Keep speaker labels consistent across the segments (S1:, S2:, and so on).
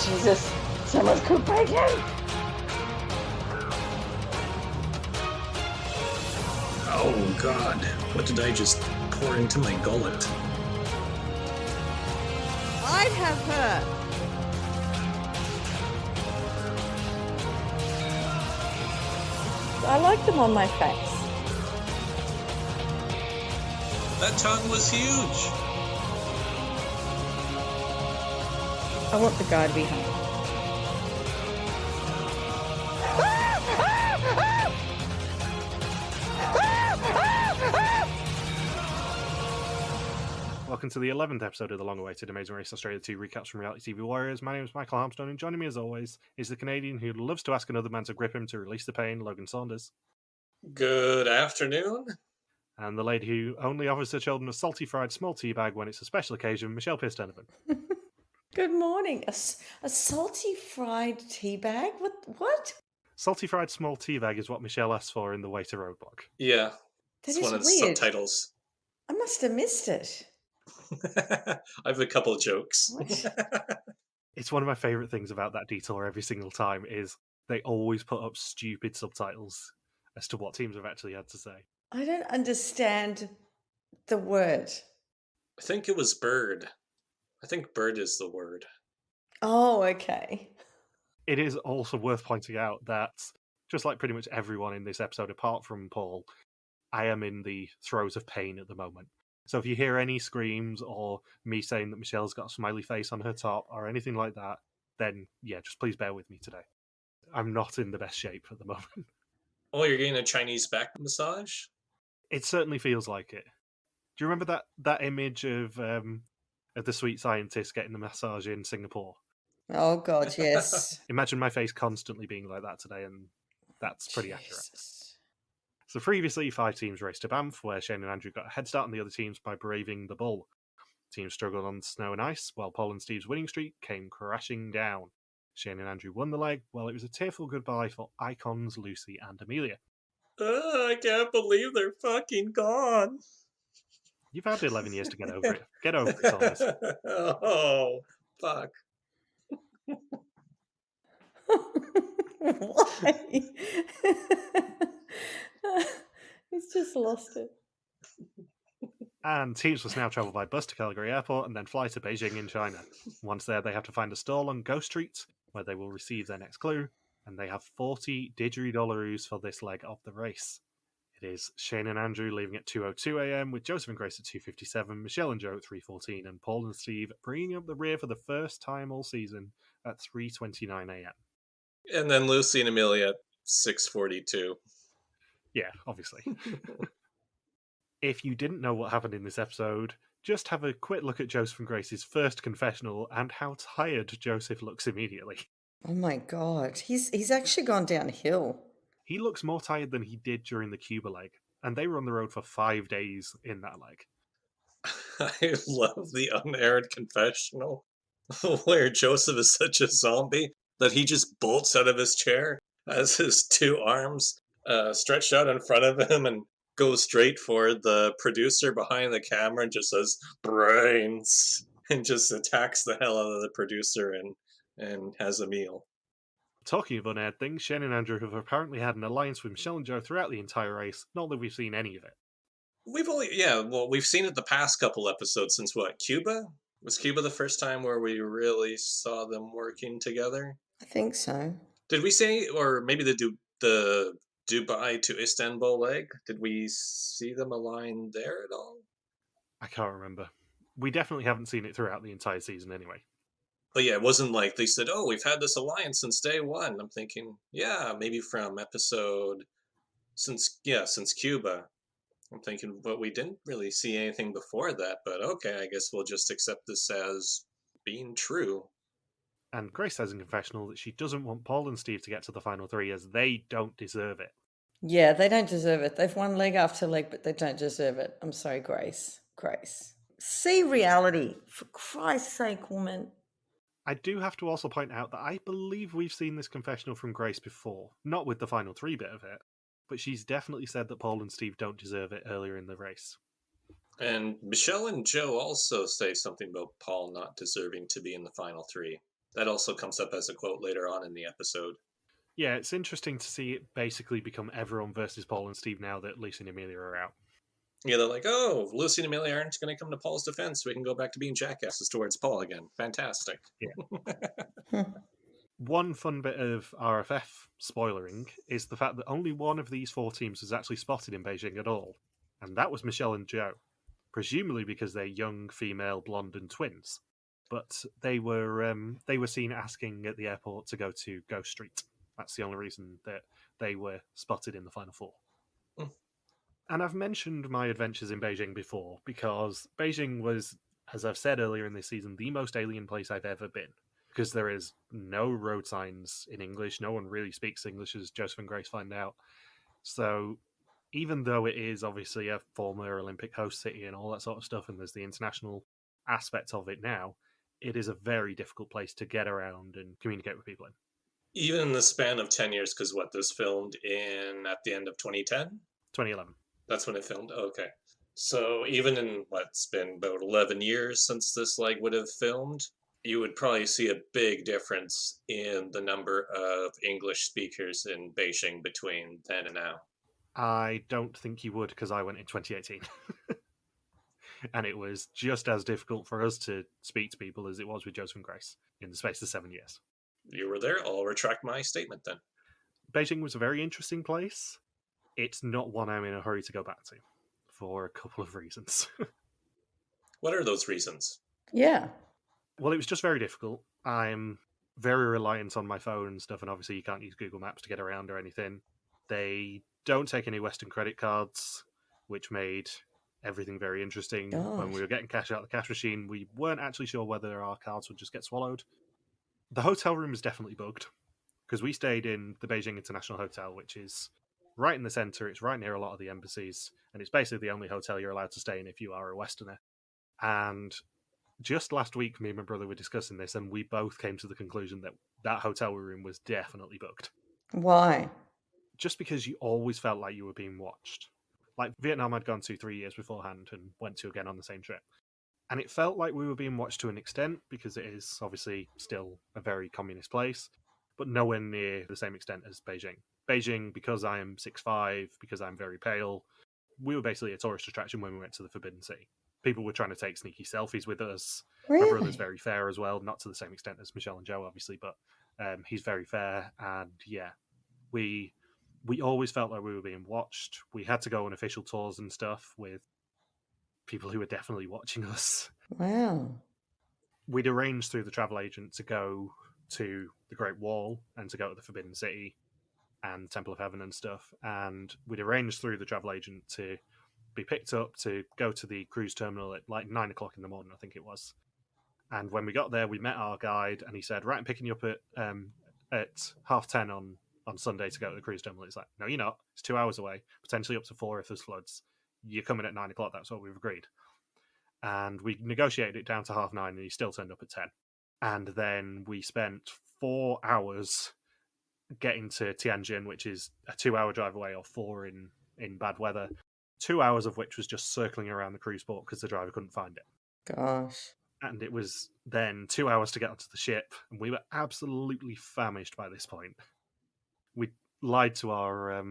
S1: Jesus, someone's cooked bacon!
S2: Oh God, what did I just pour into my gullet?
S3: I'd have her.
S1: I like them on my face.
S2: That tongue was huge.
S1: I want the guy to be hung.
S4: Welcome to the 11th episode of the long-awaited Amazing Race Australia 2 recaps from Reality TV Warriors. My name is Michael Harmstone, and joining me as always is the Canadian who loves to ask another man to grip him to release the pain, Logan Saunders.
S2: Good afternoon.
S4: And the lady who only offers her children a salty fried small tea bag when it's a special occasion, Michelle Pierce-Donovan.
S1: Good morning. A salty fried tea bag? What?
S4: Salty fried small tea bag is what Michelle asked for in the way to roadblock.
S2: Yeah,
S1: That
S2: it's
S1: is
S2: one of the
S1: weird.
S2: subtitles.
S1: I must have missed it.
S2: I have a couple of jokes.
S1: What?
S4: It's one of my favourite things about that detour every single time is they always put up stupid subtitles as to what teams have actually had to say.
S1: I don't understand the word.
S2: I think it was bird. I think bird is the word.
S1: Oh, okay.
S4: It is also worth pointing out that, just like pretty much everyone in this episode apart from Paul, I am in the throes of pain at the moment. So if you hear any screams or me saying that Michelle's got a smiley face on her top or anything like that, then yeah, just please bear with me today. I'm not in the best shape at the moment.
S2: Oh, you're getting a Chinese back massage?
S4: It certainly feels like it. Do you remember that image of the sweet scientist getting the massage in Singapore?
S1: Oh, God, yes.
S4: Imagine my face constantly being like that today, and that's pretty accurate.
S1: Jesus.
S4: So previously, 5 teams raced to Banff, where Shane and Andrew got a head start on the other teams by braving the bull. Teams struggled on snow and ice, while Paul and Steve's winning streak came crashing down. Shane and Andrew won the leg, while it was a tearful goodbye for icons Lucy and Amelia.
S2: I can't believe they're fucking gone.
S4: You've had 11 years to get over it. Get over it, Thomas.
S2: Oh, fuck.
S1: Why? He's just lost it.
S4: And teams must now travel by bus to Calgary Airport and then fly to Beijing in China. Once there, they have to find a stall on Ghost Street, where they will receive their next clue, and they have 40 didgeridollaroos for this leg of the race. It is Shane and Andrew leaving at 2:02 a.m, with Joseph and Grace at 2:57, Michelle and Joe at 3:14, and Paul and Steve bringing up the rear for the first time all season at 3:29 a.m.
S2: And then Lucy and Amelia at 6:42.
S4: Yeah, obviously. If you didn't know what happened in this episode, just have a quick look at Joseph and Grace's first confessional and how tired Joseph looks immediately.
S1: Oh, my God. He's actually gone downhill.
S4: He looks more tired than he did during the Cuba leg, and they were on the road for 5 days in that leg.
S2: I love the unaired confessional where Joseph is such a zombie that he just bolts out of his chair, has his 2 arms stretched out in front of him, and goes straight for the producer behind the camera and just says, brains, and just attacks the hell out of the producer and has a meal.
S4: Talking of unaired things, Shane and Andrew have apparently had an alliance with Michelle and Joe throughout the entire race, not that we've seen any of it.
S2: We've seen it the past couple episodes since what, Cuba? Was Cuba the first time where we really saw them working together?
S1: I think so.
S2: Did we say, or maybe the Dubai to Istanbul leg, did we see them align there at all?
S4: I can't remember. We definitely haven't seen it throughout the entire season anyway.
S2: But yeah, it wasn't like they said, oh, we've had this alliance since day one. I'm thinking, yeah, maybe from episode since Cuba. I'm thinking, but we didn't really see anything before that. But okay, I guess we'll just accept this as being true.
S4: And Grace says in confessional that she doesn't want Paul and Steve to get to the final 3 as they don't deserve it.
S1: Yeah, they don't deserve it. They've won leg after leg, but they don't deserve it. I'm sorry, Grace. See reality. For Christ's sake, woman.
S4: I do have to also point out that I believe we've seen this confessional from Grace before. Not with the final 3 bit of it, but she's definitely said that Paul and Steve don't deserve it earlier in the race.
S2: And Michelle and Joe also say something about Paul not deserving to be in the final 3. That also comes up as a quote later on in the episode.
S4: Yeah, it's interesting to see it basically become everyone versus Paul and Steve now that Lucy and Amelia are out.
S2: Yeah, they're like, oh, Lucy and Amelia aren't going to come to Paul's defense. We can go back to being jackasses towards Paul again. Fantastic.
S4: One fun bit of RFF spoilering is the fact that only one of these 4 teams was actually spotted in Beijing at all, and that was Michelle and Joe, presumably because they're young, female, blonde, and twins. But they were seen asking at the airport to go to Ghost Street. That's the only reason that they were spotted in the Final 4.
S2: Mm.
S4: And I've mentioned my adventures in Beijing before because Beijing was, as I've said earlier in this season, the most alien place I've ever been. Because there is no road signs in English. No one really speaks English, as Joseph and Grace find out. So even though it is obviously a former Olympic host city and all that sort of stuff, and there's the international aspect of it now, it is a very difficult place to get around and communicate with people in.
S2: Even in the span of 10 years, because this filmed at the end of 2010?
S4: 2011.
S2: That's when it filmed? Okay. So even in it's been about 11 years since this would have filmed, you would probably see a big difference in the number of English speakers in Beijing between then and now.
S4: I don't think you would, because I went in 2018. And it was just as difficult for us to speak to people as it was with Joseph and Grace in the space of 7 years.
S2: You were there. I'll retract my statement then.
S4: Beijing was a very interesting place. It's not one I'm in a hurry to go back to for a couple of reasons.
S2: What are those reasons?
S1: Yeah.
S4: Well, it was just very difficult. I'm very reliant on my phone and stuff, and obviously you can't use Google Maps to get around or anything. They don't take any Western credit cards, which made everything very interesting. When we were getting cash out of the cash machine, we weren't actually sure whether our cards would just get swallowed. The hotel room is definitely bugged, because we stayed in the Beijing International Hotel, which is right in the centre. It's right near a lot of the embassies, and it's basically the only hotel you're allowed to stay in if you are a Westerner. And just last week, me and my brother were discussing this, and we both came to the conclusion that that hotel room was definitely booked.
S1: Why?
S4: Just because you always felt like you were being watched. Like Vietnam I'd gone to 3 years beforehand and went to again on the same trip. And it felt like we were being watched to an extent, because it is obviously still a very communist place, but nowhere near the same extent as Beijing. Beijing, because I am 6'5", because I'm very pale, we were basically a tourist attraction when we went to the Forbidden City. People were trying to take sneaky selfies with us.
S1: Really?
S4: My brother's very fair as well, not to the same extent as Michelle and Joe, obviously, but he's very fair. And yeah, we always felt like we were being watched. We had to go on official tours and stuff with people who were definitely watching us.
S1: Wow.
S4: We'd arranged through the travel agent to go to the Great Wall and to go to the Forbidden City and Temple of Heaven and stuff. And we'd arranged through the travel agent to be picked up to go to the cruise terminal at like 9 o'clock in the morning, I think it was. And when we got there, we met our guide, and he said, right, I'm picking you up at 10:30 on Sunday to go to the cruise terminal. It's like, no, you're not. It's 2 hours away, potentially up to 4 if there's floods. You're coming at 9 o'clock. That's what we've agreed. And we negotiated it down to 9:30, and he still turned up at 10. And then we spent 4 hours getting to Tianjin, which is a 2-hour drive away, or 4 in bad weather. 2 hours of which was just circling around the cruise port because the driver couldn't find it.
S1: Gosh.
S4: And it was then 2 hours to get onto the ship, and we were absolutely famished by this point. We lied to our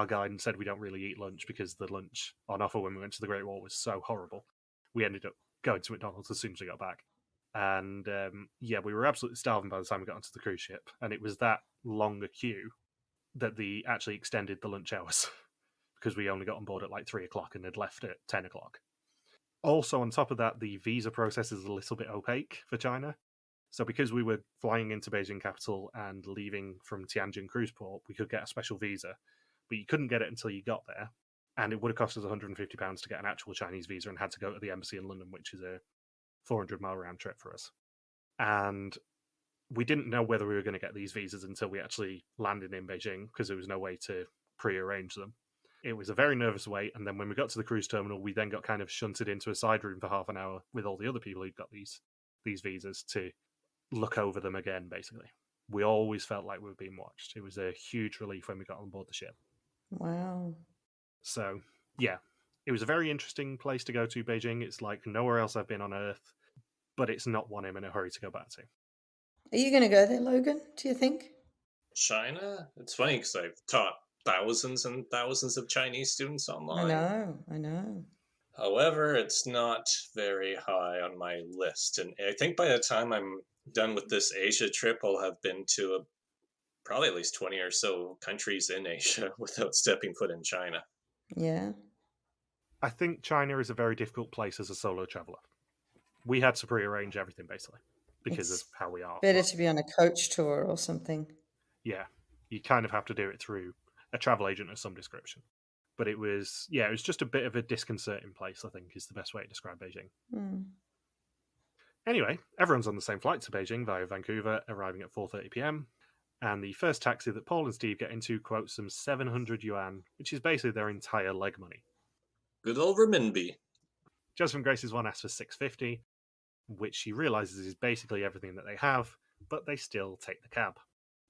S4: guide and said we don't really eat lunch because the lunch on offer when we went to the Great Wall was so horrible. We ended up going to McDonald's as soon as we got back. And yeah, we were absolutely starving by the time we got onto the cruise ship. And it was that long a queue that they actually extended the lunch hours because we only got on board at like 3 o'clock and had left at 10 o'clock. Also, on top of that, the visa process is a little bit opaque for China. So because we were flying into Beijing capital and leaving from Tianjin cruise port, we could get a special visa, but you couldn't get it until you got there. And it would have cost us £150 to get an actual Chinese visa, and had to go to the embassy in London, which is a 400-mile round trip for us. And we didn't know whether we were going to get these visas until we actually landed in Beijing, because there was no way to pre-arrange them. It was a very nervous wait, and then when we got to the cruise terminal, we then got kind of shunted into a side room for half an hour with all the other people who'd got these visas to look over them again, basically. We always felt like we were being watched. It was a huge relief when we got on board the ship.
S1: Wow.
S4: So, yeah, it was a very interesting place to go to, Beijing. It's like nowhere else I've been on Earth, but it's not one I'm in a hurry to go back to.
S1: Are you going to go there, Logan? Do you think?
S2: China? It's funny because I've taught thousands and thousands of Chinese students online.
S1: I know.
S2: However, it's not very high on my list. And I think by the time I'm done with this Asia trip, I'll have been to probably at least 20 or so countries in Asia without stepping foot in China.
S1: Yeah.
S4: I think China is a very difficult place as a solo traveler. We had to prearrange everything basically because
S1: It's
S4: of how we are.
S1: better
S4: But
S1: to be on a coach tour or something.
S4: yeah, you kind of have to do it through a travel agent of some description. But it was just a bit of a disconcerting place, I think, is the best way to describe Beijing.
S1: Mm.
S4: Anyway, everyone's on the same flight to Beijing via Vancouver, arriving at 4:30 p.m. And the first taxi that Paul and Steve get into quotes some 700 yuan, which is basically their entire leg money.
S2: Good old renminbi.
S4: Joseph and Grace's one asks for 650, which she realizes is basically everything that they have, but they still take the cab.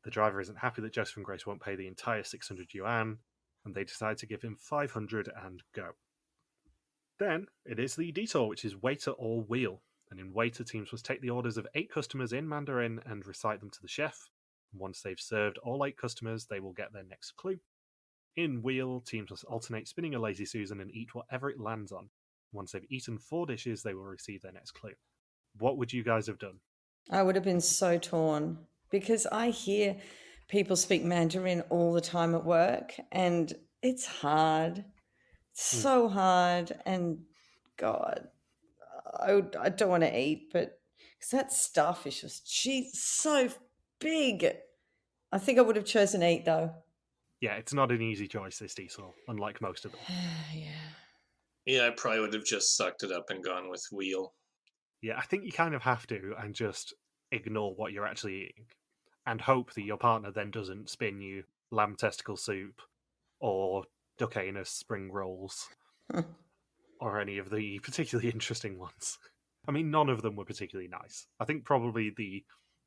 S4: The driver isn't happy that Joseph and Grace won't pay the entire 600 yuan, and they decide to give him 500 and go. Then it is the detour, which is waiter or wheel. And in waiter, teams must take the orders of 8 customers in Mandarin and recite them to the chef. Once they've served all 8 customers, they will get their next clue. In wheel, teams must alternate spinning a lazy Susan and eat whatever it lands on. Once they've eaten 4 dishes, they will receive their next clue. What would you guys have done?
S1: I would have been so torn because I hear people speak Mandarin all the time at work and it's hard. It's so hard. And God, I don't want to eat, but because that starfish was so big. I think I would have chosen eat though.
S4: Yeah, it's not an easy choice, this diesel, unlike most of them.
S1: Yeah.
S2: Yeah, I probably would have just sucked it up and gone with wheel.
S4: Yeah, I think you kind of have to and just ignore what you're actually eating and hope that your partner then doesn't spin you lamb testicle soup or duck anus spring rolls or any of the particularly interesting ones. I mean, none of them were particularly nice. I think probably the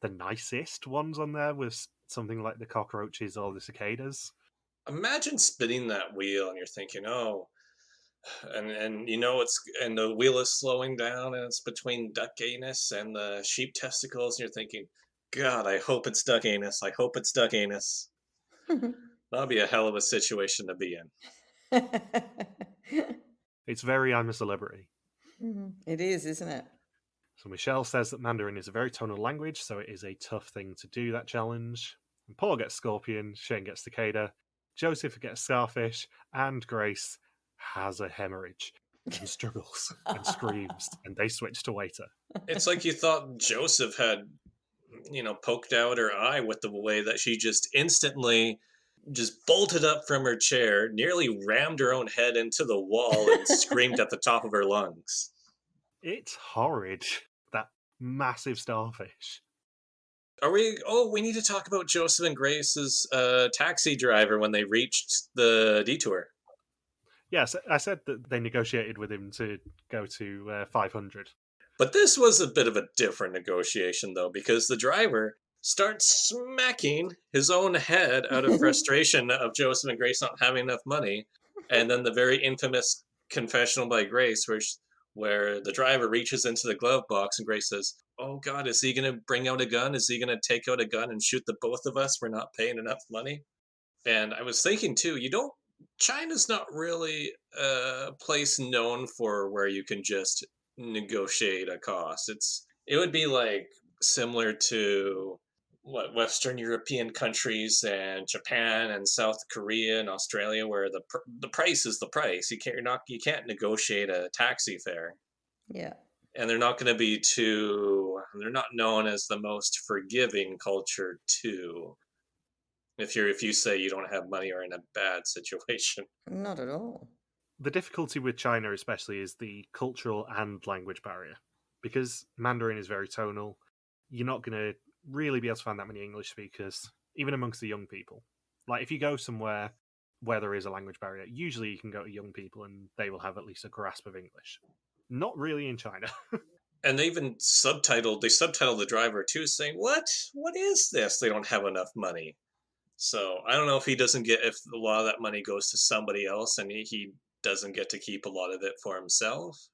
S4: nicest ones on there was something like the cockroaches or the cicadas.
S2: Imagine spinning that wheel and you're thinking, oh, and you know it's and the wheel is slowing down and it's between duck anus and the sheep testicles and you're thinking, God, I hope it's duck anus. I hope it's duck anus. That'll be a hell of a situation to be in.
S4: It's very I'm a Celebrity.
S1: It is, isn't it?
S4: So Michelle says that Mandarin is a very tonal language, so it is a tough thing to do that challenge. And Paul gets scorpion, Shane gets cicada, Joseph gets starfish, and Grace has a hemorrhage and struggles and screams, and they switch to waiter.
S2: It's like you thought Joseph had, poked out her eye with the way that she just instantly just bolted up from her chair, nearly rammed her own head into the wall, and screamed at the top of her lungs.
S4: It's horrid, that massive starfish.
S2: We need to talk about Joseph and Grace's taxi driver when they reached the detour.
S4: Yes, I said that they negotiated with him to go to 500.
S2: But this was a bit of a different negotiation, though, because the driver starts smacking his own head out of frustration of Joseph and Grace not having enough money. And then the very infamous confessional by Grace, where the driver reaches into the glove box and Grace says, oh God, is he going to bring out a gun? Is he going to take out a gun and shoot the both of us? We're not paying enough money. And I was thinking too, China's not really a place known for where you can just negotiate a cost. It would be like similar to what Western European countries and Japan and South Korea and Australia, where the price is the price. You can't negotiate a taxi fare.
S1: Yeah.
S2: And they're not going to be they're not known as the most forgiving culture too. If you say you don't have money or in a bad situation.
S1: Not at all.
S4: The difficulty with China especially is the cultural and language barrier. Because Mandarin is very tonal, you're not going to really be able to find that many English speakers, even amongst the young people. Like, if you go somewhere where there is a language barrier, usually you can go to young people and they will have at least a grasp of English. Not really in China.
S2: And they even subtitled the driver too, saying, What is this? They don't have enough money. So I don't know if if a lot of that money goes to somebody else and he doesn't get to keep a lot of it for himself.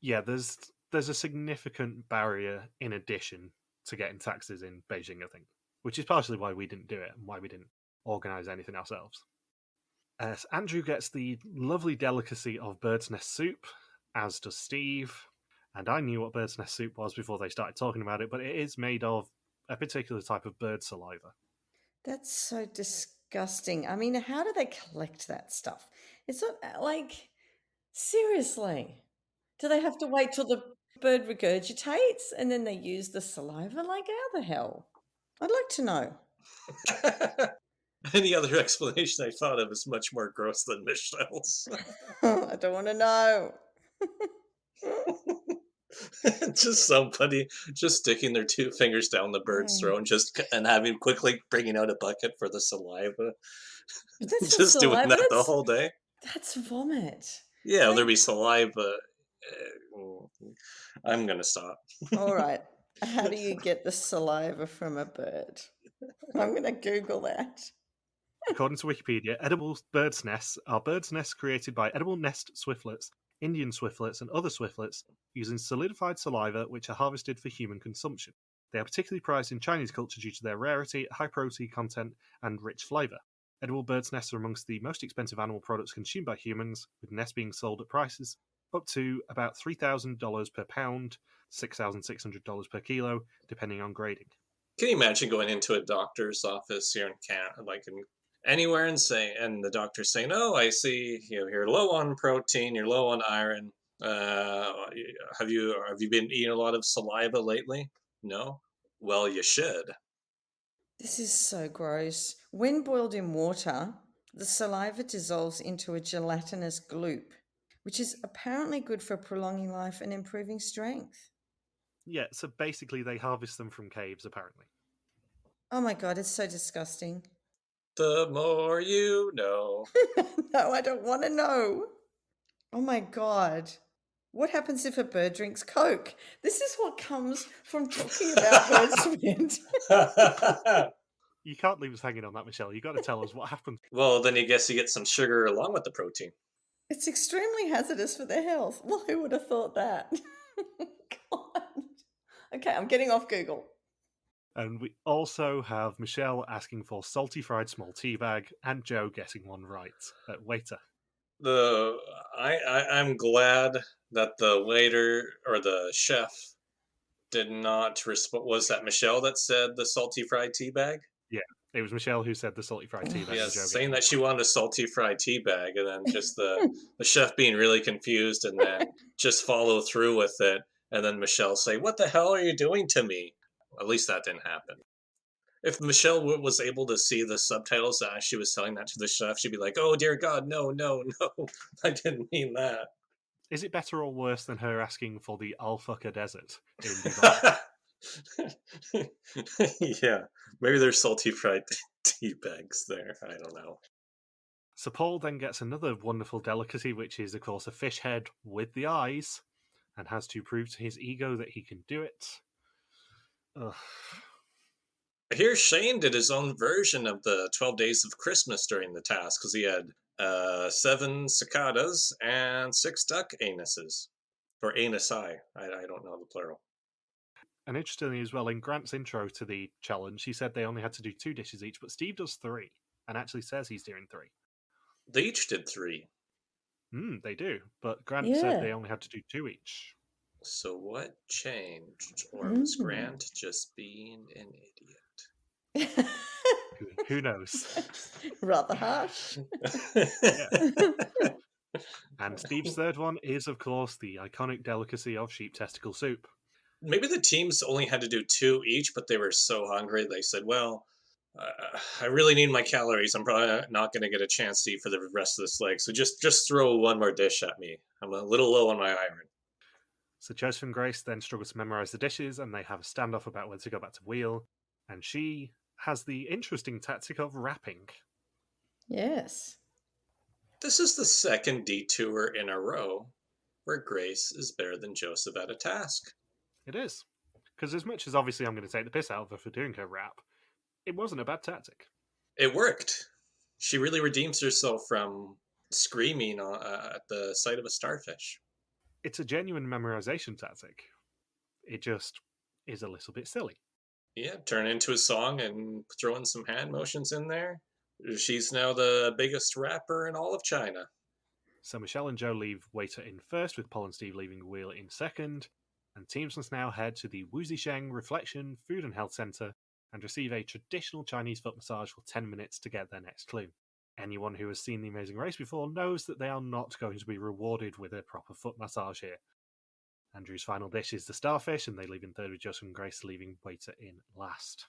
S4: Yeah, there's a significant barrier in addition to getting taxes in Beijing, I think, which is partially why we didn't do it and why we didn't organise anything ourselves. So Andrew gets the lovely delicacy of bird's nest soup, as does Steve. And I knew what bird's nest soup was before they started talking about it, but it is made of a particular type of bird saliva.
S1: That's so disgusting. I mean, how do they collect that stuff? It's not like, seriously. Do they have to wait till the bird regurgitates and then they use the saliva? Like, how the hell? I'd like to know.
S2: Any other explanation I thought of is much more gross than Michelle's.
S1: I don't want to know.
S2: Just somebody just sticking their 2 fingers down the bird's throat and having quickly bringing out a bucket for the saliva.
S1: But that's not
S2: Just doing
S1: saliva.
S2: that the whole day.
S1: That's vomit.
S2: Yeah,
S1: Like-
S2: there'd be saliva. I'm gonna stop.
S1: All right. How do you get the saliva from a bird? I'm going to Google that.
S4: According to Wikipedia, edible bird's nests are bird's nests created by edible nest swiftlets, Indian swiftlets, and other swiftlets using solidified saliva which are harvested for human consumption. They are particularly prized in Chinese culture due to their rarity, high protein content, and rich flavour. Edible bird's nests are amongst the most expensive animal products consumed by humans, with nests being sold at prices up to about $3,000 per pound, $6,600 per kilo, depending on grading.
S2: Can you imagine going into a doctor's office here in Canada, like in anywhere, and the doctor's saying, "Oh, I see, you're low on protein, you're low on iron. Have you been eating a lot of saliva lately? No? Well, you should."
S1: This is so gross. When boiled in water, the saliva dissolves into a gelatinous gloop, which is apparently good for prolonging life and improving strength.
S4: Yeah, so basically they harvest them from caves, apparently.
S1: Oh my God, it's so disgusting.
S2: The more you know.
S1: No, I don't want to know. Oh my God. What happens if a bird drinks Coke? This is what comes from talking about bird spit.
S4: You can't leave us hanging on that, Michelle. You've got to tell us what happened.
S2: Well, then you get some sugar along with the protein.
S1: It's extremely hazardous for their health. Well, who would have thought that? God. Okay, I'm getting off Google.
S4: And we also have Michelle asking for salty fried small tea bag and Joe getting one right. Waiter.
S2: I'm glad that the waiter or the chef did not respond. Was that Michelle that said the salty fried tea bag?
S4: Yeah, it was Michelle who said the salty fried tea bag.
S2: Yes, saying that she wanted a salty fried tea bag, and then just the chef being really confused, and then just follow through with it, and then Michelle say, "What the hell are you doing to me?" At least that didn't happen. If Michelle was able to see the subtitles as she was telling that to the chef, she'd be like, "Oh dear God, no, no, no! I didn't mean that."
S4: Is it better or worse than her asking for the Al-Fucker Desert in Dubai?
S2: Yeah, maybe there's salty fried tea bags there. I don't know.
S4: So Paul then gets another wonderful delicacy, which is, of course, a fish head with the eyes, and has to prove to his ego that he can do it. Ugh.
S2: I hear Shane did his own version of the 12 Days of Christmas during the task, because he had 7 cicadas and 6 duck anuses. Or anusi. I don't know the plural.
S4: And interestingly as well, in Grant's intro to the challenge, he said they only had to do 2 dishes each, but Steve does 3, and actually says he's doing 3.
S2: They each did 3.
S4: They do, but Grant
S1: Yeah.
S4: said they only had to do 2 each.
S2: So what changed? Or was Grant just being an idiot?
S4: Who knows?
S1: Rather harsh.
S4: And Steve's third one is, of course, the iconic delicacy of sheep testicle soup.
S2: Maybe the teams only had to do 2 each, but they were so hungry they said, "Well, I really need my calories. I'm probably not going to get a chance to eat for the rest of this leg, so just throw one more dish at me. I'm a little low on my iron."
S4: So Joseph and Grace then struggle to memorize the dishes, and they have a standoff about whether to go back to wheel. And she has the interesting tactic of rapping.
S1: Yes.
S2: This is the second detour in a row where Grace is better than Joseph at a task.
S4: It is. Because as much as obviously I'm going to take the piss out of her for doing her rap, it wasn't a bad tactic.
S2: It worked. She really redeems herself from screaming at the sight of a starfish.
S4: It's a genuine memorization tactic. It just is a little bit silly.
S2: Yeah, turn into a song and throw in some hand motions in there. She's now the biggest rapper in all of China.
S4: So Michelle and Joe leave Waiter in first, with Paul and Steve leaving the wheel in second. And teams must now head to the Wuzisheng Reflection Food and Health Center and receive a traditional Chinese foot massage for 10 minutes to get their next clue. Anyone who has seen The Amazing Race before knows that they are not going to be rewarded with a proper foot massage here. Andrew's final dish is the starfish, and they leave in third with Joseph and Grace leaving Waiter in last.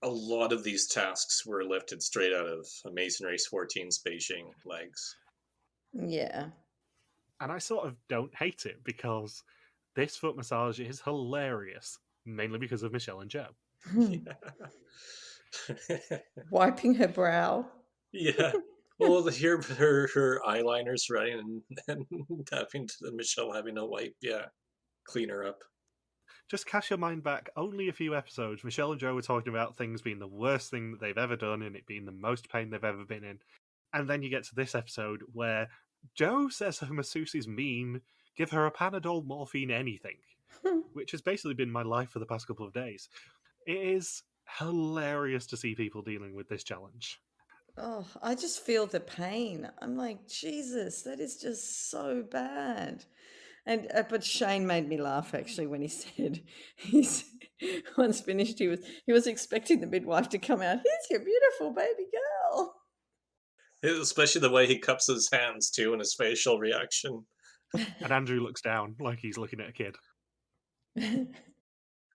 S2: A lot of these tasks were lifted straight out of Amazing Race 14's Beijing legs.
S1: Yeah.
S4: And I sort of don't hate it, because this foot massage is hilarious, mainly because of Michelle and Joe.
S1: Wiping her brow.
S2: Yeah. Well, her eyeliner's running and having to Michelle having to wipe, clean her up.
S4: Just cast your mind back only a few episodes. Michelle and Joe were talking about things being the worst thing that they've ever done and it being the most pain they've ever been in. And then you get to this episode where Joe says her masseuse is mean, give her a Panadol, morphine, anything, which has basically been my life for the past couple of days. It is hilarious to see people dealing with this challenge.
S1: Oh, I just feel the pain. I'm like, Jesus, that is just so bad. And but Shane made me laugh actually when he said he's once finished. He was expecting the midwife to come out. Here's your beautiful baby girl.
S2: Especially the way he cups his hands too, and his facial reaction.
S4: And Andrew looks down like he's looking at a kid.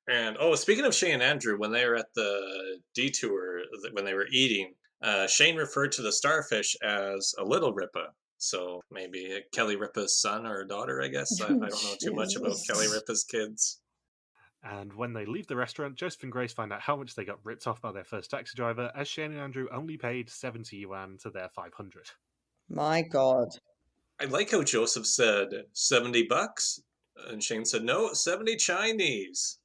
S2: And speaking of Shane and Andrew, when they were at the detour, when they were eating, Shane referred to the starfish as a little Ripa. So maybe Kelly Ripa's son or daughter, I guess. I don't know too much about Kelly Ripa's kids.
S4: And when they leave the restaurant, Joseph and Grace find out how much they got ripped off by their first taxi driver, as Shane and Andrew only paid 70 yuan to their 500.
S1: My God.
S2: I like how Joseph said 70 bucks, and Shane said, no, 70 Chinese.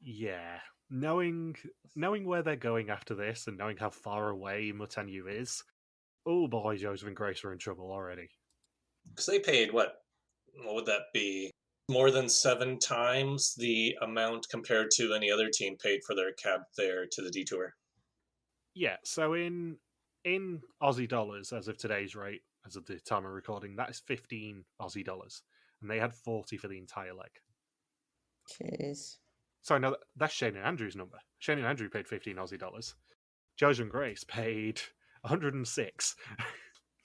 S4: Yeah. Knowing where they're going after this and knowing how far away Mutanyu is, oh boy, Joseph and Grace are in trouble already.
S2: Because they paid, what would that be? More than 7 times the amount compared to any other team paid for their cab fare to the detour.
S4: Yeah, so in Aussie dollars, as of today's rate, as of the time of recording, that is 15 Aussie dollars. And they had 40 for the entire leg.
S1: Jeez.
S4: Sorry, no, that's Shane and Andrew's number. Shane and Andrew paid 15 Aussie dollars. Joseph and Grace paid 106.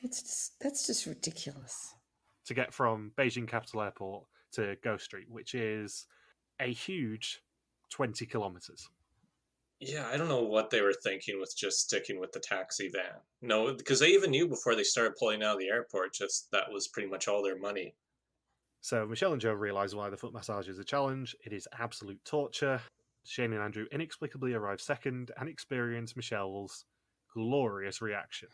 S1: That's just ridiculous.
S4: To get from Beijing Capital Airport to Go Street, which is a huge 20 kilometers.
S2: Yeah, I don't know what they were thinking with just sticking with the taxi van. No, because they even knew before they started pulling out of the airport, just that was pretty much all their money.
S4: So Michelle and Joe realise why the foot massage is a challenge. It is absolute torture. Shane and Andrew inexplicably arrive second and experience Michelle's glorious reaction.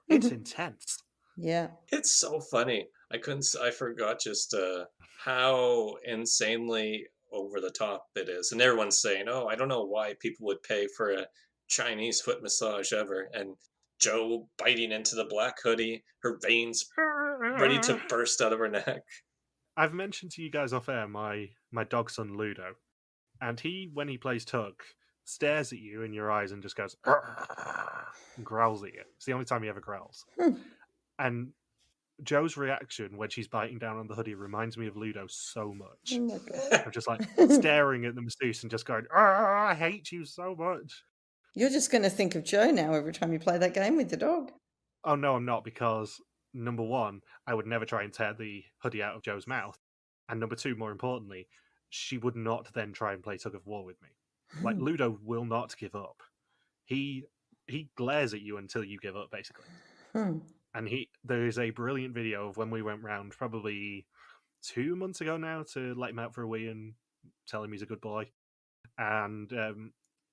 S4: It's intense.
S1: Yeah.
S2: It's so funny. I forgot just how insanely over the top it is. And everyone's saying, oh, I don't know why people would pay for a Chinese foot massage ever. And Joe biting into the black hoodie, her veins ready to burst out of her neck.
S4: I've mentioned to you guys off air my dogson Ludo. And he, when he plays tug, stares at you in your eyes and just goes and growls at you. It's the only time he ever growls. And Joe's reaction when she's biting down on the hoodie reminds me of Ludo so much.
S1: Oh my God.
S4: I'm just like staring at the masseuse and just going, I hate you so much.
S1: You're just going to think of Joe now every time you play that game with the dog.
S4: Oh, no, I'm not, because number one, I would never try and tear the hoodie out of Joe's mouth. And number two, more importantly, she would not then try and play tug of war with me. Like, Ludo will not give up. He glares at you until you give up, basically. And there is a brilliant video of when we went round probably 2 months ago now to let him out for a wee and tell him he's a good boy. And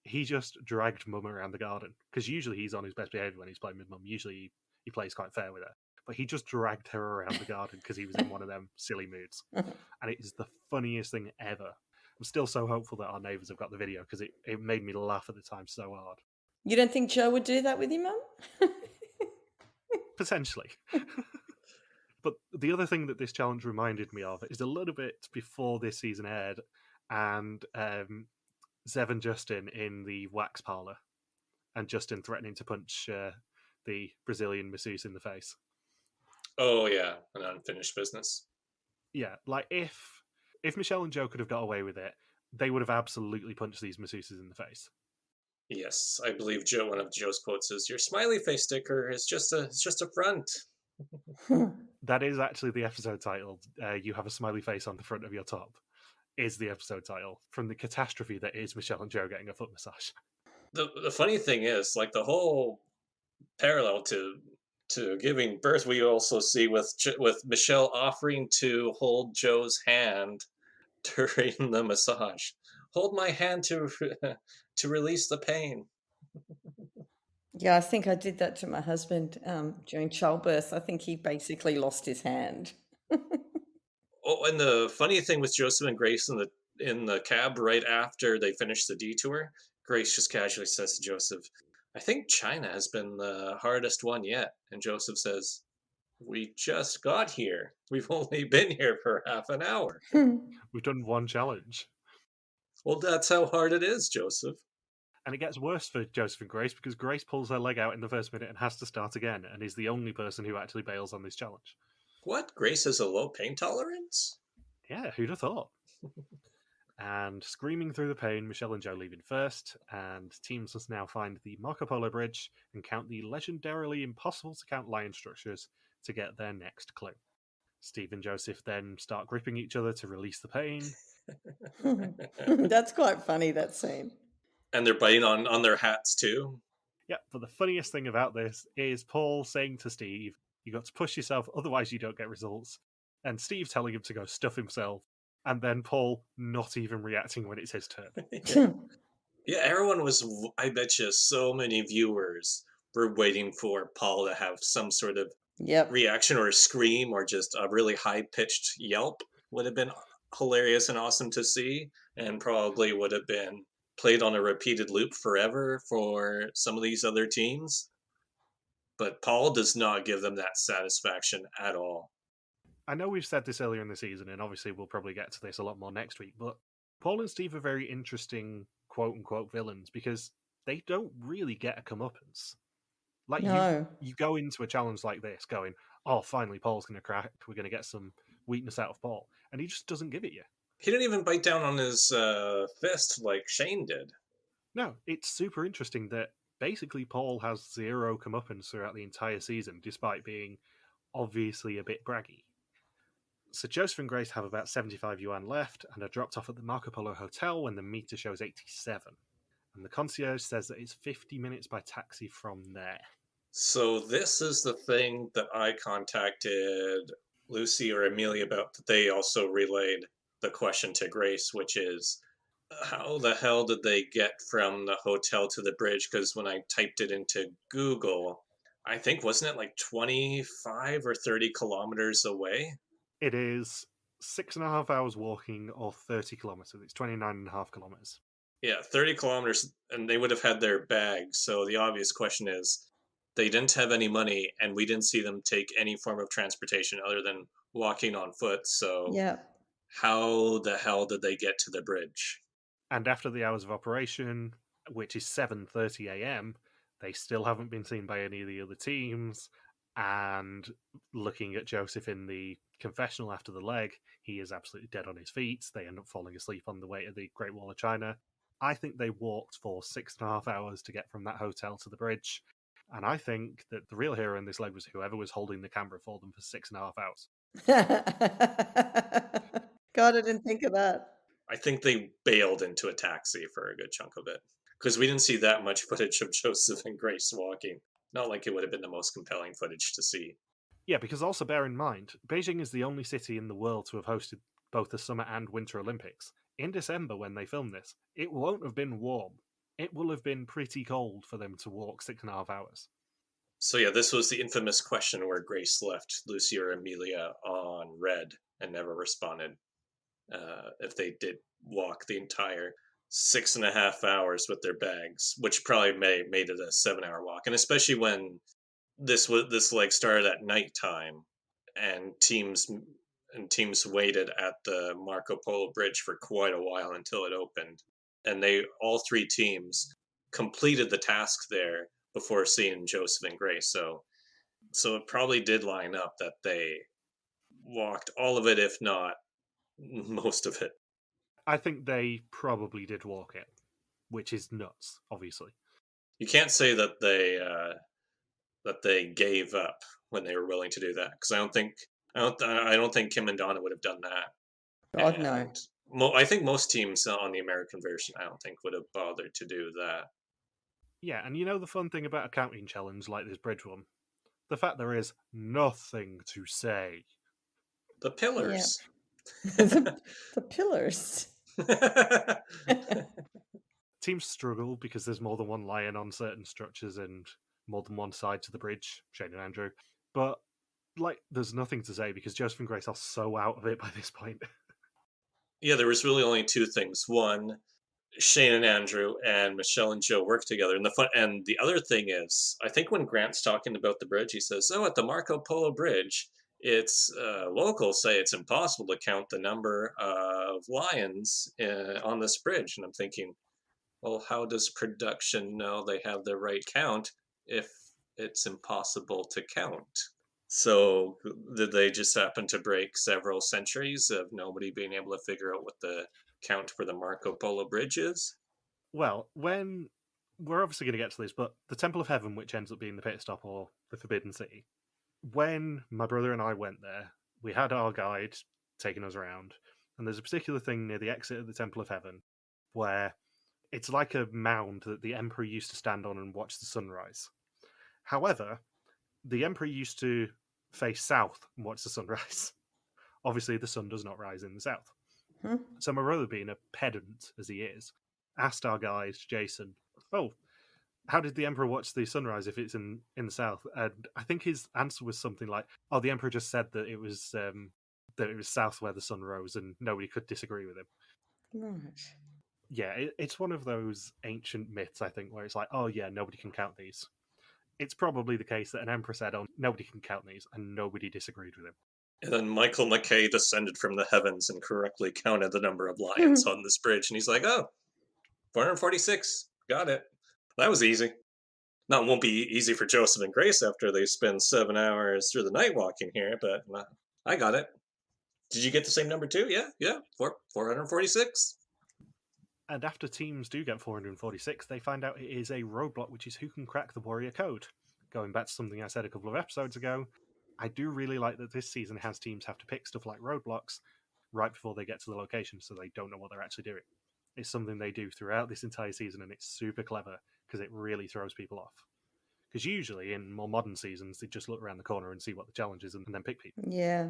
S4: he just dragged Mum around the garden, because usually he's on his best behaviour when he's playing with Mum. Usually he plays quite fair with her. But he just dragged her around the garden because he was in one of them silly moods. And it is the funniest thing ever. I'm still so hopeful that our neighbours have got the video, because it made me laugh at the time so hard.
S1: You don't think Joe would do that with you, Mum?
S4: Potentially. But the other thing that this challenge reminded me of is a little bit before this season aired, and Zev and Justin in the wax parlor, and Justin threatening to punch the Brazilian masseuse in the face.
S2: Oh yeah, an unfinished business.
S4: Yeah, like if Michelle and Joe could have got away with it, they would have absolutely punched these masseuses in the face.
S2: Yes, I believe one of Joe's quotes is, "Your smiley face sticker is just a front."
S4: That is actually the episode title. You have a smiley face on the front of your top. Is the episode title from the catastrophe that is Michelle and Joe getting a foot massage.
S2: The funny thing is, like, the whole parallel to giving birth, we also see with Michelle offering to hold Joe's hand during the massage. Hold my hand to to release the pain.
S1: Yeah, I think I did that to my husband during childbirth. I think he basically lost his hand.
S2: Oh, and the funny thing with Joseph and Grace in the cab right after they finish the detour, Grace just casually says to Joseph, "I think China has been the hardest one yet." And Joseph says, "We just got here. We've only been here for half an hour."
S4: We've done one challenge.
S2: Well, that's how hard it is, Joseph.
S4: And it gets worse for Joseph and Grace because Grace pulls her leg out in the first minute and has to start again, and is the only person who actually bails on this challenge.
S2: What? Grace has a low pain tolerance?
S4: Yeah, who'd have thought? And screaming through the pain, Michelle and Joe leave in first, and teams must now find the Marco Polo Bridge and count the legendarily impossible to count lion structures to get their next clue. Steve and Joseph then start gripping each other to release the pain.
S1: That's quite funny, that scene.
S2: And they're biting on their hats too.
S4: Yeah, but the funniest thing about this is Paul saying to Steve, "You got to push yourself, otherwise you don't get results." And Steve telling him to go stuff himself, and then Paul not even reacting when it's his turn.
S2: Yeah, everyone was, I bet you so many viewers were waiting for Paul to have some sort of
S1: Yep.
S2: reaction or a scream or just a really high pitched yelp. Would have been hilarious and awesome to see, and probably would have been played on a repeated loop forever for some of these other teams. But Paul does not give them that satisfaction at all.
S4: I know we've said this earlier in the season, and obviously we'll probably get to this a lot more next week, but Paul and Steve are very interesting quote-unquote villains because they don't really get a comeuppance. Like,
S1: No.
S4: you go into a challenge like this going, "Oh, finally Paul's going to crack, we're going to get some weakness out of Paul," and he just doesn't give it you.
S2: He didn't even bite down on his fist like Shane did.
S4: No, it's super interesting that basically Paul has zero comeuppance throughout the entire season, despite being obviously a bit braggy. So Joseph and Grace have about 75 yuan left and are dropped off at the Marco Polo Hotel when the meter shows 87. And the concierge says that it's 50 minutes by taxi from there.
S2: So this is the thing that I contacted Lucy or Amelia about, that they also relayed the question to Grace, which is, how the hell did they get from the hotel to the bridge? Because when I typed it into Google, I think, wasn't it like 25 or 30 kilometers away?
S4: It is 6.5 hours walking or 30 kilometers. It's 29.5 kilometers.
S2: Yeah, 30 kilometers, and they would have had their bags. So the obvious question is, they didn't have any money, and we didn't see them take any form of transportation other than walking on foot. So
S1: Yeah.
S2: how the hell did they get to the bridge?
S4: And after the hours of operation, which is 7:30 a.m., they still haven't been seen by any of the other teams. And looking at Joseph in the confessional after the leg, he is absolutely dead on his feet. They end up falling asleep on the way to the Great Wall of China. I think they walked for 6.5 hours to get from that hotel to the bridge. And I think that the real hero in this leg was whoever was holding the camera for them for 6.5 hours.
S1: God, I didn't think of that.
S2: I think they bailed into a taxi for a good chunk of it, because we didn't see that much footage of Joseph and Grace walking. Not like it would have been the most compelling footage to see.
S4: Yeah, because also bear in mind, Beijing is the only city in the world to have hosted both the Summer and Winter Olympics. In December, when they filmed this, it won't have been warm. It will have been pretty cold for them to walk 6.5 hours.
S2: So yeah, this was the infamous question where Grace left Lucy or Amelia on red and never responded. If they did walk the entire 6.5 hours with their bags, which probably made it a 7-hour walk, and especially when this like started at nighttime, and teams waited at the Marco Polo Bridge for quite a while until it opened. and all three teams completed the task there before seeing Joseph and Grace. So it probably did line up that they walked all of it, if not most of it.
S4: I think they probably did walk it, which is nuts, obviously.
S2: You can't say that they gave up when they were willing to do that, because I don't think Kim and Donna would have done that.
S1: God, no.
S2: And I think most teams on the American version, I don't think would have bothered to do that.
S4: Yeah, and you know the fun thing about a counting challenge like this bridge one? The fact there is nothing to say.
S2: The pillars.
S1: The pillars.
S4: Teams struggle because there's more than one lion on certain structures and more than one side to the bridge, Shane and Andrew. But, like, there's nothing to say because Joseph and Grace are so out of it by this point.
S2: Yeah, there was really only two things. One, Shane and Andrew and Michelle and Joe work together. And the other thing is, I think when Grant's talking about the bridge, he says, "Oh, at the Marco Polo Bridge, it's locals say it's impossible to count the number of lions on this bridge." And I'm thinking, well, how does production know they have the right count if it's impossible to count? So did they just happen to break several centuries of nobody being able to figure out what the count for the Marco Polo Bridge is?
S4: Well, when we're obviously going to get to this, but the Temple of Heaven, which ends up being the pit stop or the Forbidden City, when my brother and I went there, we had our guide taking us around, and there's a particular thing near the exit of the Temple of Heaven where it's like a mound that the Emperor used to stand on and watch the sunrise. However, the Emperor used to face south and watch the sunrise. Obviously, the sun does not rise in the south. So my brother, being a pedant as he is, asked our guide, Jason, "Oh, how did the Emperor watch the sunrise if it's in the south?" And I think his answer was something like, "Oh, the Emperor just said that it was south where the sun rose, and nobody could disagree with him."
S1: Right.
S4: Yeah, it's one of those ancient myths, I think, where it's like, "Oh yeah, nobody can count these." It's probably the case that an emperor said, "Oh, nobody can count these," and nobody disagreed with him.
S2: And then Michael McKay descended from the heavens and correctly counted the number of lions on this bridge. And he's like, "Oh, 446. Got it. That was easy." Now, it won't be easy for Joseph and Grace after they spend 7 hours through the night walking here, but I got it. Did you get the same number too? Yeah. 446.
S4: And after teams do get 446, they find out it is a roadblock, which is who can crack the warrior code. Going back to something I said a couple of episodes ago, I do really like that this season has teams have to pick stuff like roadblocks right before they get to the location so they don't know what they're actually doing. It's something they do throughout this entire season, and it's super clever because it really throws people off. Because usually in more modern seasons, they just look around the corner and see what the challenge is and then pick people.
S1: Yeah.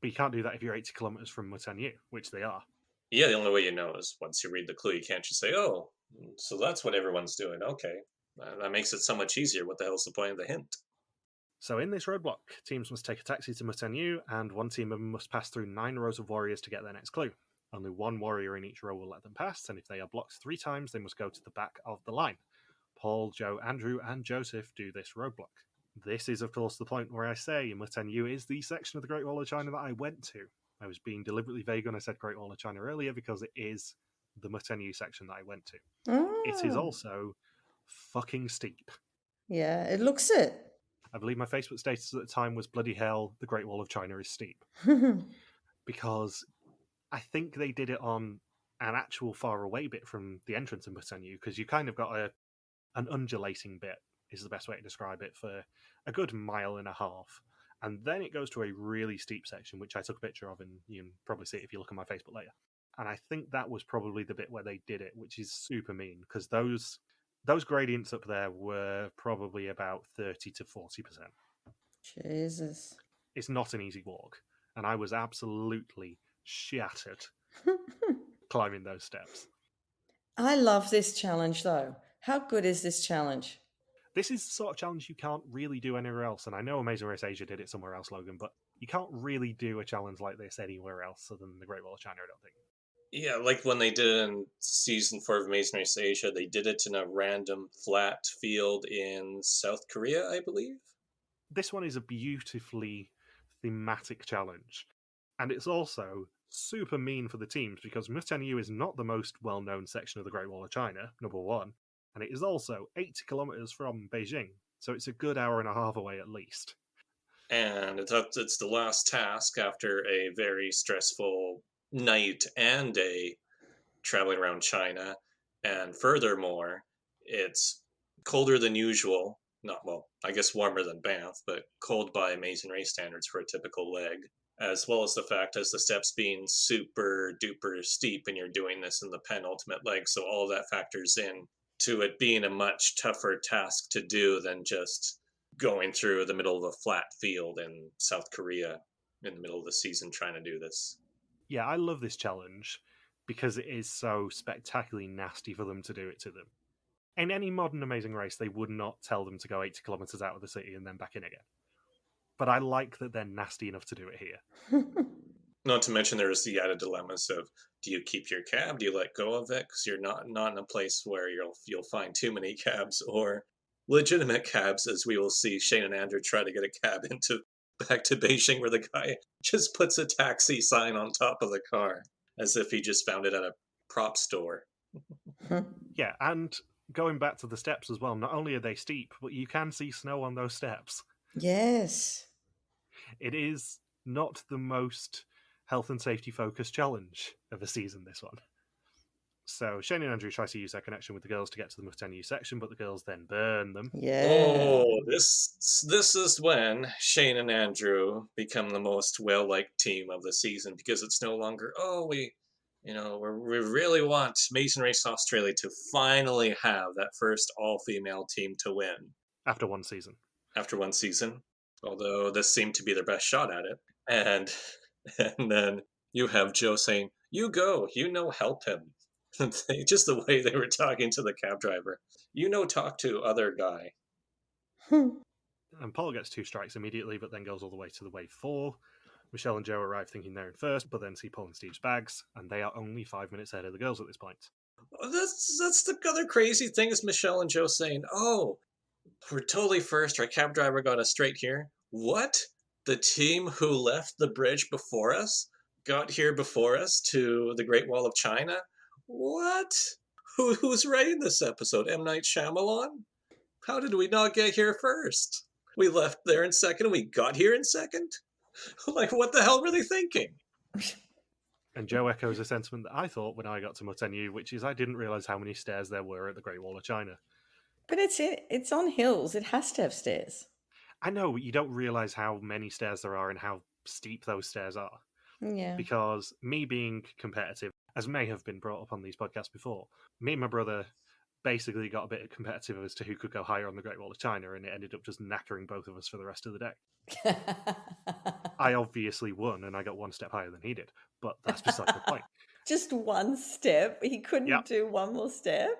S4: But you can't do that if you're 80 kilometers from Mutanyu, which they are.
S2: Yeah, the only way you know is once you read the clue. You can't just say, "Oh, so that's what everyone's doing." Okay. That makes it so much easier. What the hell's the point of the hint?
S4: So in this roadblock, teams must take a taxi to Mutanyu, and one team member must pass through 9 rows of warriors to get their next clue. Only one warrior in each row will let them pass, and if they are blocked 3 times, they must go to the back of the line. Paul, Joe, Andrew, and Joseph do this roadblock. This is, of course, the point where I say Mutanyu is the section of the Great Wall of China that I went to. I was being deliberately vague when I said Great Wall of China earlier because it is the Mutanyu section that I went to. It is also fucking steep.
S1: Yeah, it looks it.
S4: I believe my Facebook status at the time was "Bloody hell, the Great Wall of China is steep." Because I think they did it on an actual far away bit from the entrance in Mutanyu, because you kind of got an undulating bit, is the best way to describe it, for a good 1.5 miles. And then it goes to a really steep section, which I took a picture of, and you can probably see it if you look on my Facebook later. And I think that was probably the bit where they did it, which is super mean, because those gradients up there were probably about 30 to 40%.
S1: Jesus.
S4: It's not an easy walk, and I was absolutely shattered climbing those steps.
S1: I love this challenge, though. How good is this challenge?
S4: This is the sort of challenge you can't really do anywhere else, and I know Amazing Race Asia did it somewhere else, Logan, but you can't really do a challenge like this anywhere else other than the Great Wall of China, I don't think.
S2: Yeah, like when they did it in season 4 of Amazing Race Asia, they did it in a random flat field in South Korea, I believe.
S4: This one is a beautifully thematic challenge, and it's also super mean for the teams because Mustanyu is not the most well-known section of the Great Wall of China, number one, and it is also 80 kilometers from Beijing, so it's a good hour and a half away at least.
S2: And it's the last task after a very stressful night and day traveling around China. And furthermore, it's colder than usual. Not, well, I guess warmer than Banff, but cold by Amazing Race standards for a typical leg. As well as the fact as the steps being super duper steep and you're doing this in the penultimate leg. So all of that factors in to it being a much tougher task to do than just going through the middle of a flat field in South Korea in the middle of the season trying to do this.
S4: Yeah, I love this challenge because it is so spectacularly nasty for them to do it to them. In any modern Amazing Race, they would not tell them to go 80 kilometers out of the city and then back in again. But I like that they're nasty enough to do it here.
S2: Not to mention there's the added dilemmas of, do you keep your cab? Do you let go of it? Because you're not in a place where you'll find too many cabs or legitimate cabs, as we will see Shane and Andrew try to get a cab back to Beijing, where the guy just puts a taxi sign on top of the car as if he just found it at a prop store.
S4: Yeah, and going back to the steps as well, not only are they steep, but you can see snow on those steps.
S1: Yes.
S4: It is not the most health and safety focused challenge of the season, this one. So Shane and Andrew try to use their connection with the girls to get to the Mustanyu section, but the girls then burn them.
S1: Yeah.
S2: Oh, this is when Shane and Andrew become the most well-liked team of the season, because it's no longer, we really want Amazing Race Australia to finally have that first all-female team to win.
S4: After one season.
S2: Although this seemed to be their best shot at it. And then you have Joe saying, "You go, help him." Just the way they were talking to the cab driver. Talk to other guy.
S4: And Polo gets 2 strikes immediately, but then goes all the way to the wave 4. Michelle and Joe arrive thinking they're in first, but then see Paul and Steve's bags, and they are only 5 minutes ahead of the girls at this point.
S2: That's the other crazy thing is Michelle and Joe saying, we're totally first. Our cab driver got us straight here. What? The team who left the bridge before us got here before us to the Great Wall of China? What? Who's writing this episode? M. Night Shyamalan? How did we not get here first? We left there in second and we got here in second? Like, what the hell were they thinking?
S4: And Joe echoes a sentiment that I thought when I got to Mutanyu, which is I didn't realise how many stairs there were at the Great Wall of China.
S1: But it's on hills. It has to have stairs.
S4: I know, you don't realise how many stairs there are and how steep those stairs are.
S1: Yeah.
S4: Because me being competitive, as may have been brought up on these podcasts before, me and my brother basically got a bit competitive as to who could go higher on the Great Wall of China, and it ended up just knackering both of us for the rest of the day. I obviously won, and I got 1 step higher than he did, but that's beside the point.
S1: Just 1 step? He couldn't do 1 more step?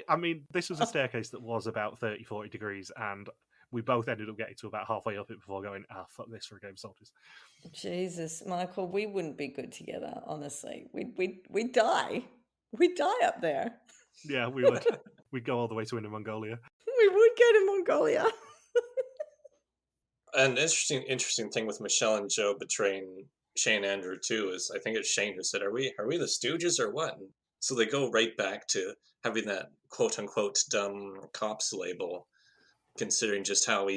S4: I mean, this was a staircase that was about 30, 40 degrees, and we both ended up getting to about halfway up it before going, fuck this for a game of soldiers.
S1: Jesus, Michael, we wouldn't be good together, honestly. We'd die. We'd die up there.
S4: Yeah, we would. We'd go all the way to Inner Mongolia.
S1: We would go to Mongolia.
S2: An interesting thing with Michelle and Joe betraying Shane and Andrew too is I think it's Shane who said, "Are we the Stooges or what?" So they go right back to having that quote unquote dumb cops label, considering just how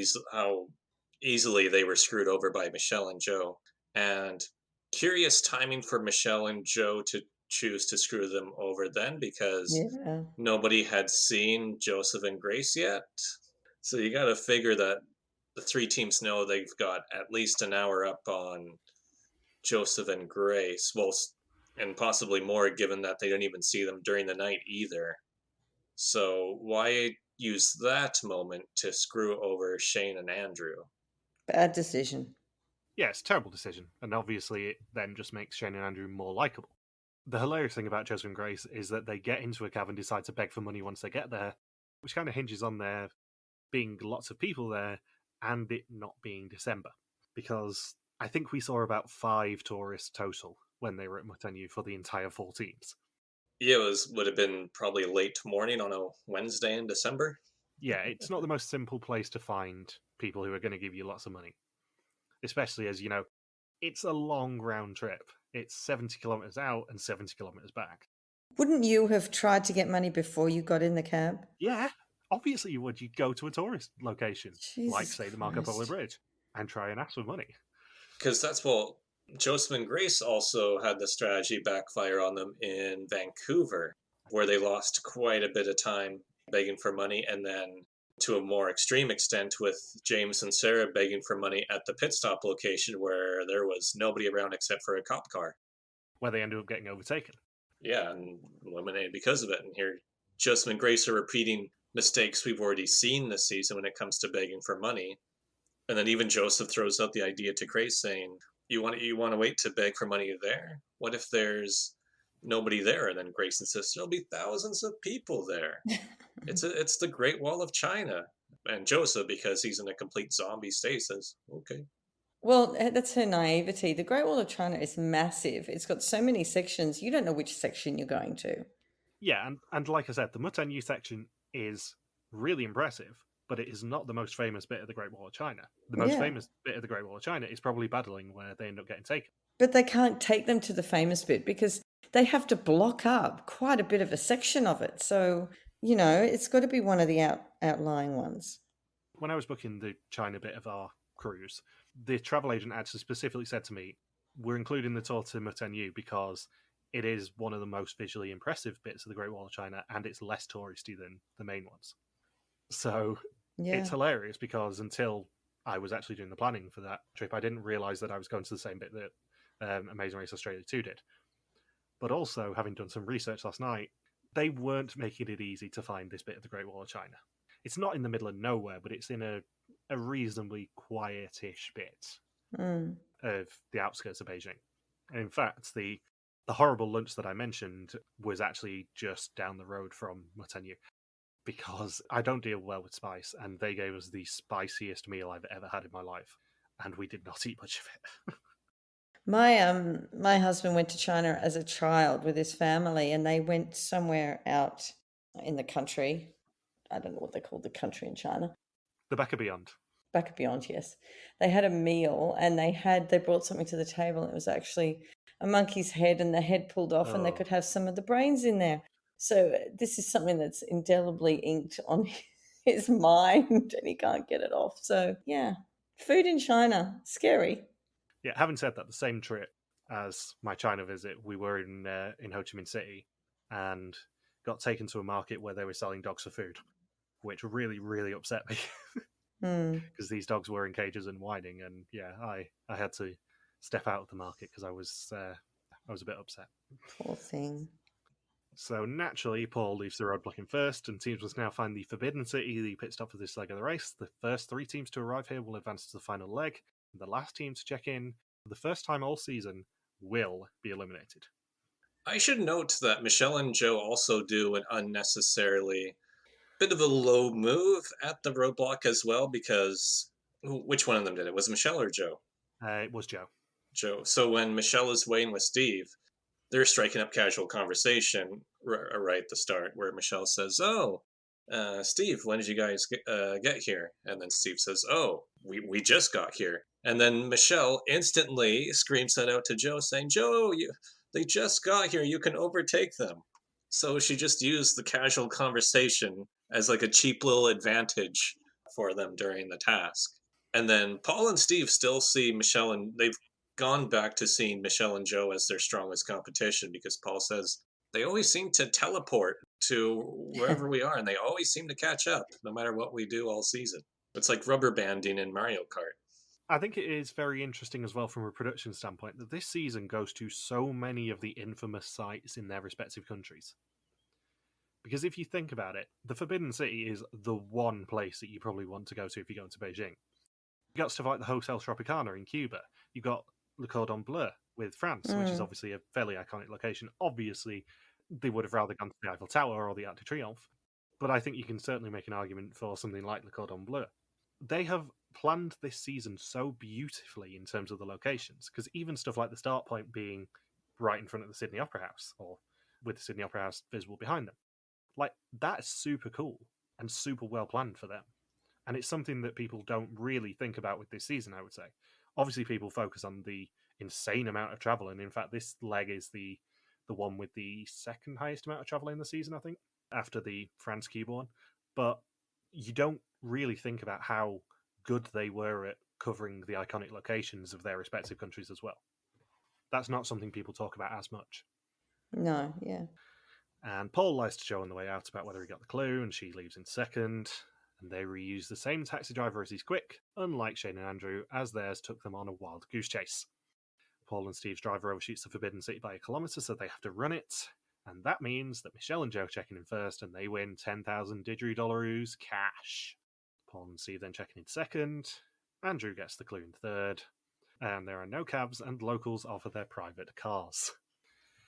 S2: easily they were screwed over by Michelle and Joe. And curious timing for Michelle and Joe to choose to screw them over then, because nobody had seen Joseph and Grace yet. So you got to figure that the 3 teams know they've got at least an hour up on Joseph and Grace. Well, and possibly more, given that they didn't even see them during the night either. So why use that moment to screw over Shane and Andrew?
S1: Bad decision.
S4: Yeah, it's a terrible decision. And obviously it then just makes Shane and Andrew more likeable. The hilarious thing about Joseph and Grace is that they get into a cab and decide to beg for money once they get there, which kind of hinges on there being lots of people there and it not being December. Because I think we saw about 5 tourists total when they were at Mutanyu for the entire 4 teams.
S2: Yeah, would have been probably late morning on a Wednesday in December.
S4: Yeah, it's not the most simple place to find people who are going to give you lots of money. Especially as, it's a long round trip. It's 70 kilometers out and 70 kilometers back.
S1: Wouldn't you have tried to get money before you got in the cab?
S4: Yeah, obviously you would. You'd go to a tourist location, like,
S1: Jesus
S4: say, the Marco Polo
S1: Christ.
S4: Bridge, and try and ask for money.
S2: Because that's what Joseph and Grace also had the strategy backfire on them in Vancouver, where they lost quite a bit of time begging for money, and then to a more extreme extent with James and Sarah begging for money at the pit stop location where there was nobody around except for a cop car.
S4: Where they ended up getting overtaken.
S2: Yeah, and eliminated because of it. And here, Joseph and Grace are repeating mistakes we've already seen this season when it comes to begging for money. And then even Joseph throws out the idea to Grace saying, you want to wait to beg for money there? What if there's nobody there?" And then Grace insists there'll be thousands of people there. It's the Great Wall of China. And Joseph, because he's in a complete zombie state, says, "Okay."
S1: Well, that's her naivety. The Great Wall of China is massive. It's got so many sections, you don't know which section you're going to.
S4: Yeah, and like I said, the Mutanyu section is really impressive, but it is not the most famous bit of the Great Wall of China. The most
S1: Yeah.
S4: famous bit of the Great Wall of China is probably battling, where they end up getting taken.
S1: But they can't take them to the famous bit because they have to block up quite a bit of a section of it. So, it's got to be one of the outlying ones.
S4: When I was booking the China bit of our cruise, the travel agent actually specifically said to me, we're including the tour to Mutanyu because it is one of the most visually impressive bits of the Great Wall of China, and it's less touristy than the main ones. So
S1: Yeah.
S4: it's hilarious because until I was actually doing the planning for that trip, I didn't realise that I was going to the same bit that Amazing Race Australia 2 did. But also, having done some research last night, they weren't making it easy to find this bit of the Great Wall of China. It's not in the middle of nowhere, but it's in a reasonably quietish bit of the outskirts of Beijing. And in fact, the horrible lunch that I mentioned was actually just down the road from Mutanyu, because I don't deal well with spice, and they gave us the spiciest meal I've ever had in my life, and we did not eat much of it.
S1: My husband went to China as a child with his family, and they went somewhere out in the country. I don't know what they call the country in China.
S4: The Back of Beyond.
S1: Back of Beyond, yes. They had a meal, and they brought something to the table. It was actually a monkey's head, and the head pulled off, and they could have some of the brains in there. So this is something that's indelibly inked on his mind, and he can't get it off. So yeah, food in China, scary.
S4: Yeah, having said that, the same trip as my China visit, we were in Ho Chi Minh City and got taken to a market where they were selling dogs for food, which really, really upset me because these dogs were in cages and whining, and yeah, I had to step out of the market because I was a bit upset.
S1: Poor thing.
S4: So naturally, Paul leaves the roadblock in first, and teams must now find the Forbidden City, the pit stop for this leg of the race. The first 3 teams to arrive here will advance to the final leg. The last team to check in for the first time all season will be eliminated.
S2: I should note that Michelle and Joe also do an unnecessarily bit of a low move at the roadblock as well, because which one of them did it? Was it Michelle or Joe?
S4: It was Joe.
S2: Joe. So when Michelle is weighing with Steve, they're striking up casual conversation right at the start, where Michelle says, "Oh, Steve, when did you guys get here?" And then Steve says, "Oh, we just got here." And then Michelle instantly screams that out to Joe, saying, "Joe, they just got here. You can overtake them." So she just used the casual conversation as like a cheap little advantage for them during the task. And then Paul and Steve still see Michelle, and they've gone back to seeing Michelle and Joe as their strongest competition, because Paul says they always seem to teleport to wherever we are, and they always seem to catch up no matter what we do all season. It's like rubber banding in Mario Kart.
S4: I think it is very interesting as well from a production standpoint that this season goes to so many of the infamous sites in their respective countries. Because if you think about it, the Forbidden City is the one place that you probably want to go to if you go to Beijing. You got stuff like the Hotel Tropicana in Cuba. You got Le Cordon Bleu with France, which is obviously a fairly iconic location. Obviously, they would have rather gone to the Eiffel Tower or the Arc de Triomphe, but I think you can certainly make an argument for something like Le Cordon Bleu. They have planned this season so beautifully in terms of the locations, because even stuff like the start point being right in front of the Sydney Opera House, or with the Sydney Opera House visible behind them, like, that's super cool and super well planned for them. And it's something that people don't really think about with this season, I would say. Obviously, people focus on the insane amount of travel. And in fact, this leg is the one with the second highest amount of travel in the season, I think, after the France Cuba one. But you don't really think about how good they were at covering the iconic locations of their respective countries as well. That's not something people talk about as much.
S1: No, yeah.
S4: And Paul lies to Jo on the way out about whether he got the clue, and she leaves in second. And they reuse the same taxi driver as he's quick, unlike Shane and Andrew, as theirs took them on a wild goose chase. Paul and Steve's driver overshoots the Forbidden City by a kilometre, so they have to run it. And that means that Michelle and Jo check in first, and they win 10,000 didgeridoo cash. Paul and Steve then checking in second. Andrew gets the clue in third. And there are no cabs, and locals offer their private cars.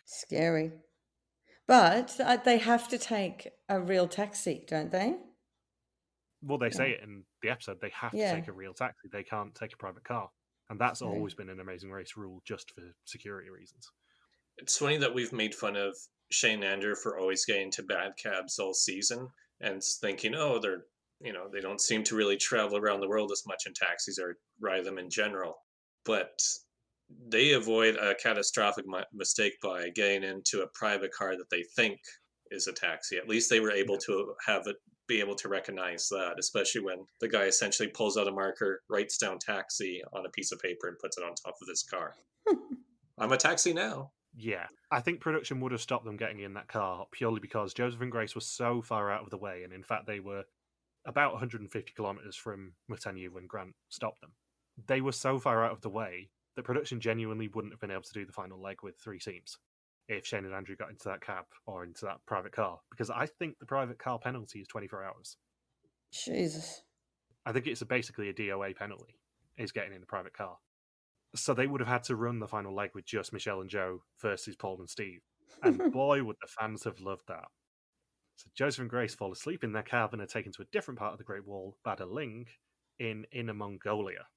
S1: Scary. But they have to take a real taxi, don't they?
S4: Well, they say it in the episode. They have to take a real taxi. They can't take a private car. And that's always been an Amazing Race rule, just for security reasons.
S2: It's funny that we've made fun of Shane and Andrew for always getting into bad cabs all season and thinking, oh, they're, they don't seem to really travel around the world as much in taxis or ride them in general. But they avoid a catastrophic mistake by getting into a private car that they think is a taxi. At least they were able to be able to recognize that, especially when the guy essentially pulls out a marker, writes down taxi on a piece of paper, and puts it on top of his car. I'm a taxi now.
S4: Yeah, I think production would have stopped them getting in that car purely because Joseph and Grace were so far out of the way, and in fact they were about 150 kilometres from Mutanyu when Grant stopped them. They were so far out of the way that production genuinely wouldn't have been able to do the final leg with 3 teams if Shane and Andrew got into that cab or into that private car, because I think the private car penalty is 24 hours.
S1: Jesus.
S4: I think it's basically a DOA penalty, is getting in the private car. So they would have had to run the final leg with just Michelle and Jo versus Paul and Steve. And boy, would the fans have loved that. So Joseph and Grace fall asleep in their cab and are taken to a different part of the Great Wall, Badaling, in Inner Mongolia.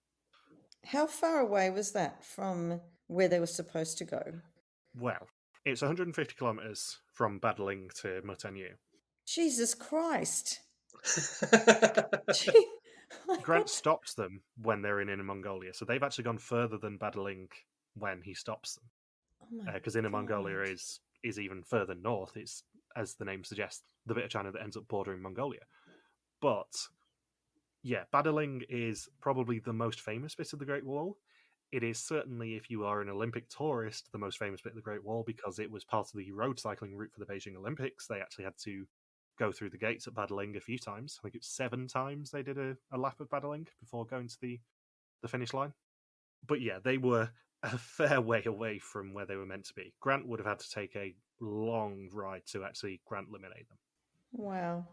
S1: How far away was that from where they were supposed to go?
S4: Well, it's 150 kilometres from Badaling to Mutanyu.
S1: Jesus Christ.
S4: Grant stops them when they're in Inner Mongolia, so they've actually gone further than Badaling when he stops them. Because Inner Mongolia is even further north. It's, as the name suggests, the bit of China that ends up bordering Mongolia. But, yeah, Badaling is probably the most famous bit of the Great Wall. It is certainly, if you are an Olympic tourist, the most famous bit of the Great Wall because it was part of the road cycling route for the Beijing Olympics. They actually had to go through the gates at Badaling a few times. I think it was 7 times they did a lap of Badaling before going to the finish line. But yeah, they were a fair way away from where they were meant to be. Grant would have had to take a long ride to actually Grant eliminate them.
S1: Wow.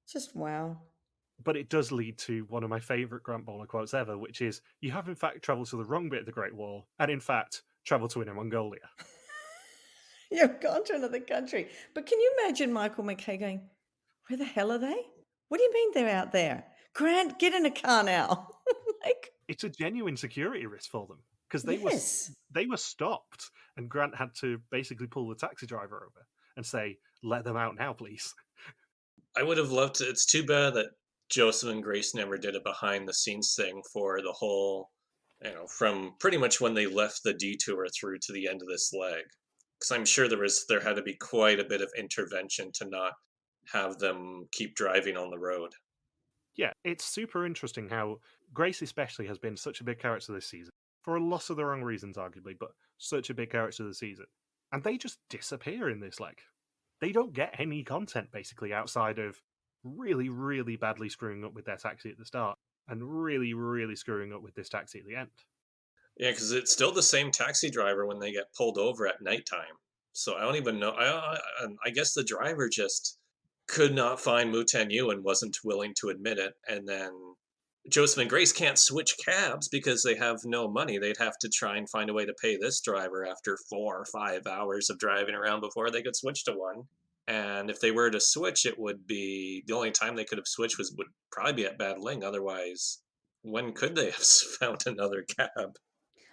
S1: Just wow.
S4: But it does lead to one of my favourite Grant Bowler quotes ever, which is, you have in fact travelled to the wrong bit of the Great Wall, and in fact travelled to Inner Mongolia.
S1: You've gone to another country. But can you imagine Michael McKay going, where the hell are they? What do you mean they're out there? Grant, get in a car now.
S4: It's a genuine security risk for them. Because they were stopped, and Grant had to basically pull the taxi driver over and say, let them out now, please.
S2: I would have loved to. It's too bad that Joseph and Grace never did a behind-the-scenes thing for the whole, from pretty much when they left the detour through to the end of this leg. Because I'm sure there had to be quite a bit of intervention to not have them keep driving on the road.
S4: Yeah, it's super interesting how Grace especially has been such a big character this season. For a lot of the wrong reasons, arguably, but such a big character this season. And they just disappear in this leg. They don't get any content, basically, outside of really, really badly screwing up with their taxi at the start and really, really screwing up with this taxi at the end.
S2: Yeah, because it's still the same taxi driver when they get pulled over at nighttime. So I don't even know. I guess the driver just could not find Mutanyu and wasn't willing to admit it. And then Joseph and Grace can't switch cabs because they have no money. They'd have to try and find a way to pay this driver after 4 or 5 hours of driving around before they could switch to one. And if they were to switch, it would be the only time they could have switched would probably be at Badaling. Otherwise, when could they have found another cab?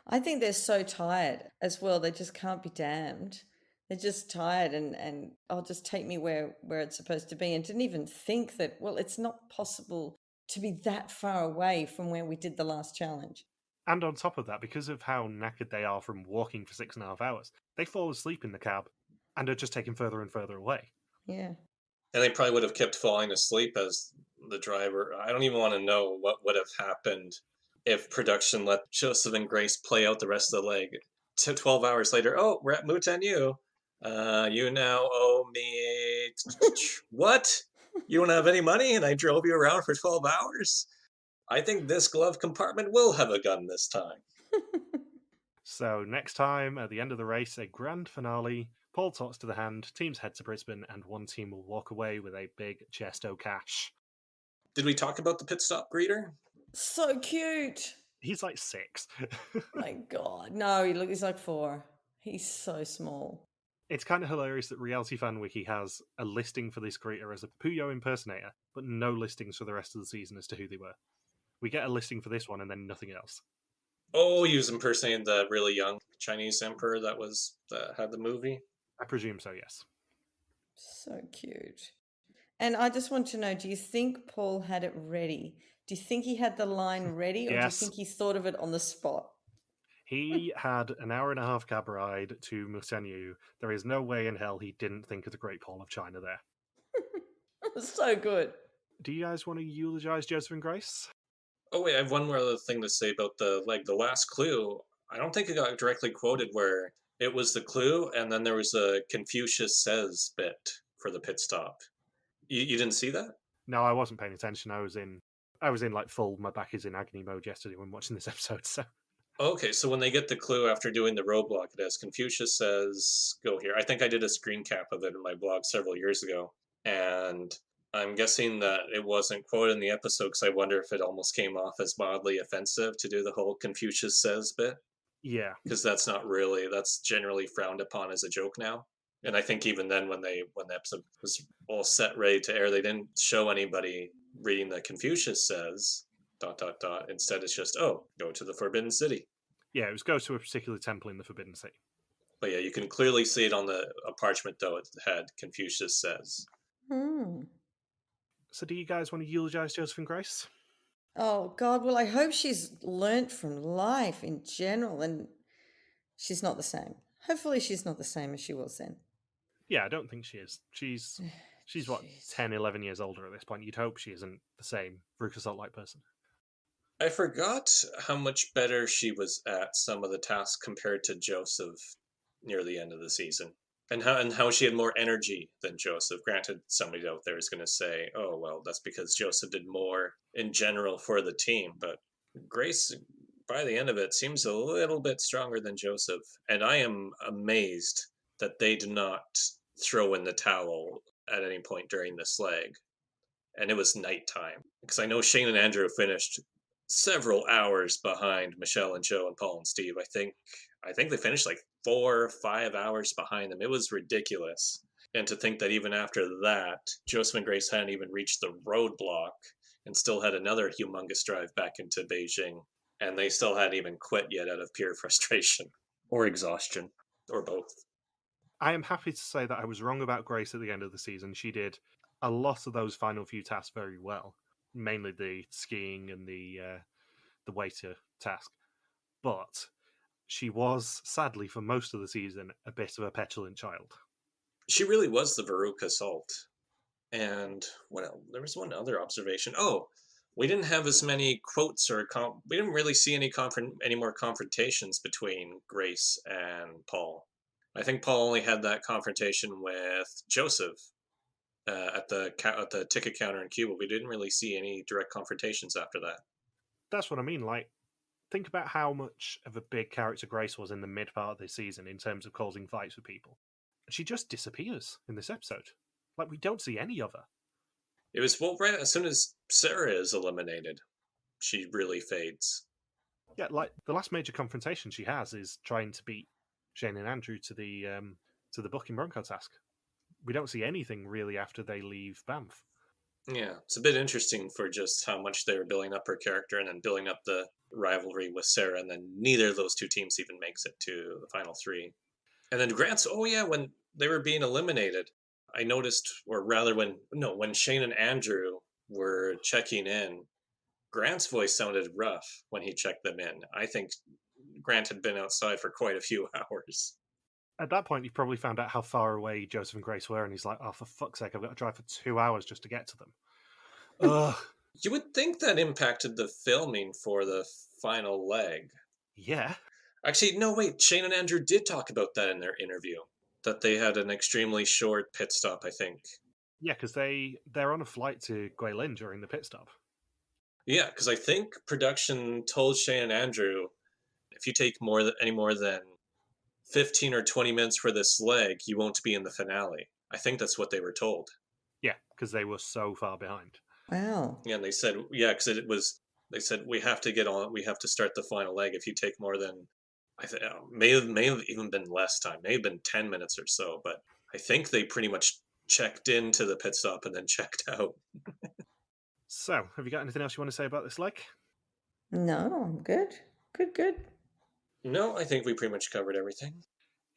S1: I think they're so tired as well. They just can't be damned. They're just tired and just take me where it's supposed to be, and didn't even think that, well, it's not possible to be that far away from where we did the last challenge.
S4: And on top of that, because of how knackered they are from walking for 6.5 hours, they fall asleep in the cab and are just taken further and further away.
S1: Yeah.
S2: And they probably would have kept falling asleep as the driver. I don't even want to know what would have happened if production let Joseph and Grace play out the rest of the leg. 12 hours later, oh, we're at Moutanyu. You now owe me... What? You don't have any money and I drove you around for 12 hours? I think this glove compartment will have a gun this time.
S4: So next time, at the end of the race, a grand finale. Paul talks to the hand, teams head to Brisbane, and one team will walk away with a big chest o' cash.
S2: Did we talk about the pit stop greeter?
S1: So cute.
S4: He's like 6.
S1: My God. No, he's like 4. He's so small.
S4: It's kind of hilarious that Reality Fan Wiki has a listing for this greeter as a Puyo impersonator, but no listings for the rest of the season as to who they were. We get a listing for this one and then nothing else.
S2: Oh, he was impersonating the really young Chinese emperor that had the movie?
S4: I presume so, yes.
S1: So cute. And I just want to know, do you think Paul had it ready? Do you think he had the line ready, or do you
S4: Yes.
S1: think he thought of it on the spot?
S4: He had an hour-and-a-half cab ride to Moutanyu. There is no way in hell he didn't think of the Great Wall of China there.
S1: It was so good.
S4: Do you guys want to eulogize Joseph and Grace?
S2: Oh, wait, I have one more other thing to say about the last clue. I don't think it got directly quoted where it was the clue, and then there was a Confucius says bit for the pit stop. You didn't see that?
S4: No, I wasn't paying attention. I was in like full my back is in agony mode yesterday when watching this episode, so
S2: Okay, so when they get the clue after doing the roadblock, it has Confucius says, go here. I think I did a screen cap of it in my blog several years ago, and I'm guessing that it wasn't quoted in the episode because I wonder if it almost came off as mildly offensive to do the whole Confucius says bit,
S4: yeah.
S2: because that's generally frowned upon as a joke now. And I think even then, when the episode was all set, ready to air, they didn't show anybody reading the Confucius says ... Instead, it's just, oh, go to the Forbidden City.
S4: Yeah, it was go to a particular temple in the Forbidden City.
S2: But yeah, you can clearly see it on a parchment, though. It had Confucius says.
S4: So do you guys want to eulogize Joseph and Grace?
S1: Oh, God. Well, I hope she's learnt from life in general, and she's not the same. Hopefully she's not the same as she was then.
S4: Yeah, I don't think she is. She's what,
S1: Jeez.
S4: 10, 11 years older at this point. You'd hope she isn't the same Veruca Salt-like person.
S2: I forgot how much better she was at some of the tasks compared to Joseph near the end of the season. And how she had more energy than Joseph. Granted, somebody out there is going to say, oh, well, that's because Joseph did more in general for the team. But Grace, by the end of it, seems a little bit stronger than Joseph. And I am amazed that they did not throw in the towel at any point during this leg. And it was nighttime. Because I know Shane and Andrew finished several hours behind Michelle and Joe and Paul and Steve. I think they finished like 4 or 5 hours behind them. It was ridiculous. And to think that even after that, Joseph and Grace hadn't even reached the roadblock and still had another humongous drive back into Beijing. And they still hadn't even quit yet out of pure frustration or exhaustion or both.
S4: I am happy to say that I was wrong about Grace at the end of the season. She did a lot of those final few tasks very well. Mainly the skiing and the waiter task. But she was, sadly, for most of the season, a bit of a petulant child.
S2: She really was the Veruca Salt. And what else? There was one other observation. Oh, we didn't have as many quotes we didn't really see any more confrontations between Grace and Paul. I think Paul only had that confrontation with Joseph at the ticket counter in Cuba. We didn't really see any direct confrontations after that.
S4: That's what I mean. Like, think about how much of a big character Grace was in the mid part of this season in terms of causing fights with people. She just disappears in this episode. Like, we don't see any of her.
S2: It was, well, right as soon as Sarah is eliminated, she really fades.
S4: Yeah, like, the last major confrontation she has is trying to beat Shane and Andrew to the Bucking Bronco task. We don't see anything really after they leave Banff.
S2: Yeah, it's a bit interesting for just how much they were building up her character and then building up the rivalry with Sarah, and then neither of those two teams even makes it to the final 3. And then Grant's, when they were being eliminated, I noticed, or rather when Shane and Andrew were checking in, Grant's voice sounded rough when he checked them in. I think Grant had been outside for quite a few hours.
S4: At that point, you've probably found out how far away Joseph and Grace were, and he's like, oh, for fuck's sake, I've got to drive for 2 hours just to get to them. Ugh.
S2: You would think that impacted the filming for the final leg.
S4: Yeah.
S2: Actually, no, wait. Shane and Andrew did talk about that in their interview. That they had an extremely short pit stop, I think.
S4: Yeah, because they're on a flight to Guilin during the pit stop.
S2: Yeah, because I think production told Shane and Andrew, if you take any more than 15 or 20 minutes for this leg, you won't be in the finale. I think that's what they were told.
S4: Yeah, because they were so far behind.
S1: Wow.
S2: Yeah, and they said, because they said, we have to start the final leg. If you take more than, I think, may have even been less time, may have been 10 minutes or so, but I think they pretty much checked into the pit stop and then checked out.
S4: So, have you got anything else you want to say about this leg?
S1: No, I'm good. Good.
S2: No, I think we pretty much covered everything.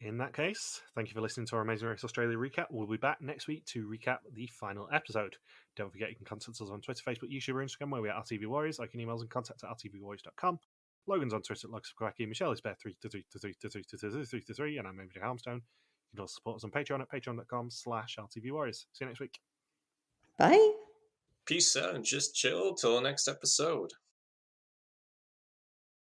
S4: In that case, thank you for listening to our Amazing Race Australia recap. We'll be back next week to recap the final episode. Don't forget you can contact us on Twitter, Facebook, YouTube, or Instagram, where we are RTV Warriors. I can email us and contact at rtvwarriors.com. Logan's on Twitter at Logsquacky. Michelle is Bear3333333, and I'm Amy Harmstone. You can also support us on Patreon at patreon.com/RTV Warriors. See you next week.
S1: Bye.
S2: Peace out and just chill till the next episode.